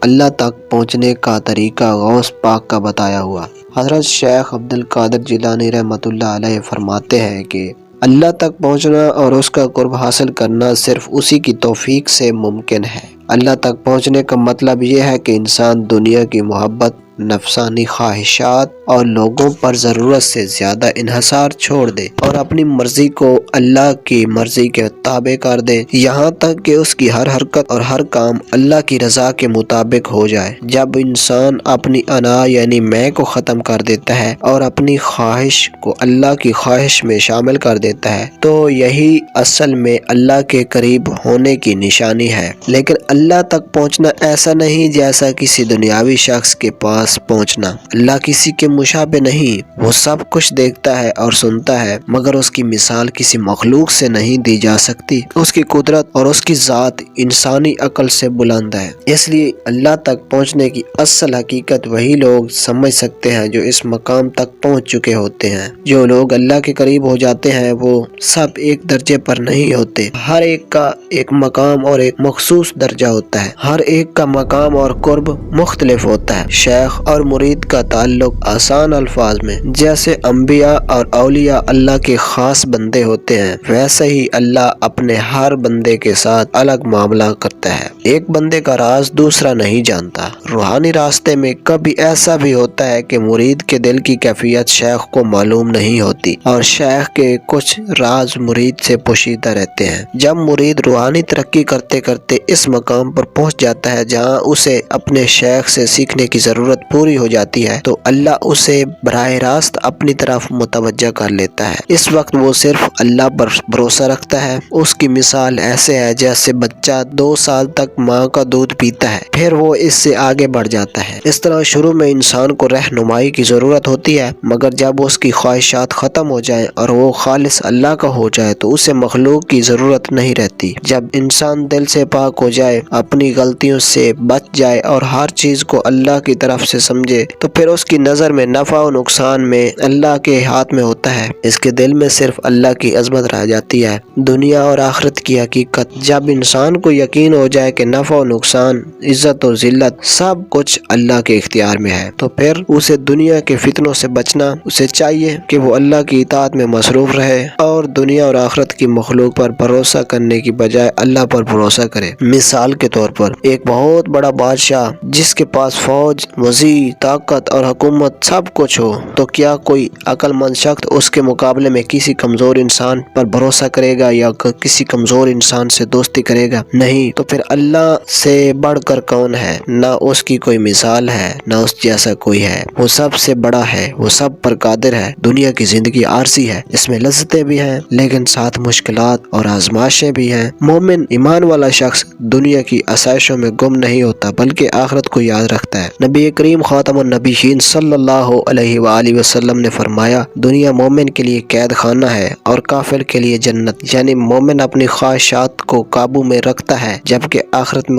اللہ تک پہنچنے کا طریقہ غوث پاک کا بتایا ہوا۔ حضرت شیخ عبد القادر جیلانی رحمۃ اللہ علیہ فرماتے ہیں کہ اللہ تک پہنچنا اور اس کا قرب حاصل کرنا صرف اسی کی توفیق سے ممکن ہے۔ اللہ تک پہنچنے کا مطلب یہ ہے کہ انسان دنیا کی محبت، نفسانی خواہشات اور لوگوں پر ضرورت سے زیادہ انحصار چھوڑ دے اور اپنی مرضی کو اللہ کی مرضی کے تابع کر دے، یہاں تک کہ اس کی ہر حرکت اور ہر کام اللہ کی رضا کے مطابق ہو جائے۔ جب انسان اپنی انا یعنی میں کو ختم کر دیتا ہے اور اپنی خواہش کو اللہ کی خواہش میں شامل کر دیتا ہے تو یہی اصل میں اللہ کے قریب ہونے کی نشانی ہے۔ لیکن اللہ تک پہنچنا ایسا نہیں جیسا کسی دنیاوی شخص کے پاس پہنچنا۔ اللہ کسی کے مشابہ نہیں، وہ سب کچھ دیکھتا ہے اور سنتا ہے، مگر اس کی مثال کسی مخلوق سے نہیں دی جا سکتی۔ اس کی قدرت اور اس کی ذات انسانی عقل سے بلند ہے۔ اس لیے اللہ تک پہنچنے کی اصل حقیقت وہی لوگ سمجھ سکتے ہیں جو اس مقام تک پہنچ چکے ہوتے ہیں۔ جو لوگ اللہ کے قریب ہو جاتے ہیں وہ سب ایک درجے پر نہیں ہوتے، ہر ایک کا ایک مقام اور ایک مخصوص درجہ ہوتا ہے، ہر ایک کا مقام اور قرب مختلف ہوتا ہے۔ شیخ اور مرید کا تعلق آسان الفاظ میں جیسے انبیاء اور اولیاء اللہ کے خاص بندے ہوتے ہیں، ویسے ہی اللہ اپنے ہر بندے کے ساتھ الگ معاملہ کرتا ہے۔ ایک بندے کا راز دوسرا نہیں جانتا۔ روحانی راستے میں کبھی ایسا بھی ہوتا ہے کہ مرید کے دل کی کیفیت شیخ کو معلوم نہیں ہوتی اور شیخ کے کچھ راز مرید سے پوشیدہ رہتے ہیں۔ جب مرید روحانی ترقی کرتے کرتے اس مقام پر پہنچ جاتا ہے جہاں اسے اپنے شیخ سے سیکھنے کی ضرورت پوری ہو جاتی ہے تو اللہ اسے براہ راست اپنی طرف متوجہ کر لیتا ہے۔ اس وقت وہ صرف اللہ پر بھروسہ رکھتا ہے۔ اس کی مثال ایسے ہے جیسے بچہ 2 سال تک ماں کا دودھ پیتا ہے، پھر وہ اس سے آگے بڑھ جاتا ہے۔ اس طرح شروع میں انسان کو رہنمائی کی ضرورت ہوتی ہے، مگر جب اس کی خواہشات ختم ہو جائیں اور وہ خالص اللہ کا ہو جائے تو اسے مخلوق کی ضرورت نہیں رہتی۔ جب انسان دل سے پاک ہو جائے، اپنی غلطیوں سے بچ جائے اور ہر چیز کو اللہ کی طرف سے سمجھے تو پھر اس کی نظر میں نفع و نقصان میں اللہ کے ہاتھ میں ہوتا ہے۔ اس کے دل میں صرف اللہ کی عظمت رہ جاتی ہے، دنیا اور آخرت کی حقیقت۔ جب انسان کو یقین ہو جائے کہ نفع و نقصان، عزت و ذلت سب کچھ اللہ کے اختیار میں ہے تو پھر اسے دنیا کے فتنوں سے بچنا، اسے چاہیے کہ وہ اللہ کی اطاعت میں مصروف رہے اور دنیا اور آخرت کی مخلوق پر بھروسہ کرنے کی بجائے اللہ پر بھروسہ کرے۔ مثال کے طور پر ایک بہت بڑا بادشاہ جس کے پاس فوج، وزیر، طاقت اور حکومت سب کچھ ہو تو کیا کوئی عقل مند شخص اس کے مقابلے میں کسی کمزور انسان پر بھروسہ کرے گا یا کسی کمزور انسان سے دوستی کرے گا؟ نہیں۔ تو پھر اللہ سے بڑھ کر کون ہے؟ نہ اس کی کوئی مثال ہے، نہ اس جیسا کوئی ہے۔ وہ سب سے بڑا ہے، وہ سب پر قادر ہے۔ دنیا کی زندگی عارضی ہے، اس میں لذتیں بھی ہیں لیکن ساتھ مشکلات اور آزمائشیں بھی ہیں۔ مومن ایمان والا شخص دنیا کی آسائشوں میں گم نہیں ہوتا بلکہ آخرت کو یاد رکھتا ہے۔ نبی کریم خاتم النبیین صلی اللہ علیہ وآلہ وسلم نے فرمایا، دنیا مومن کے لیے قید خانہ ہے اور کافر کے لیے جنت۔ یعنی مومن اپنی خواہشات کو قابو میں رکھتا ہے جبکہ آخرت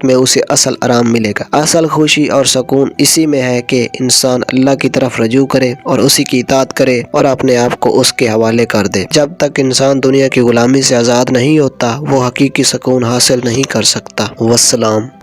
میں اسے اصل آرام ملے گا۔ اصل خوشی اور سکون اسی میں ہے کہ انسان اللہ کی طرف رجوع کرے اور اسی کی اطاعت کرے اور اپنے آپ کو اس کے حوالے کر دے۔ جب تک انسان دنیا کی غلامی سے آزاد نہیں ہوتا وہ حقیقی سکون حاصل نہیں کر سکتا۔ والسلام۔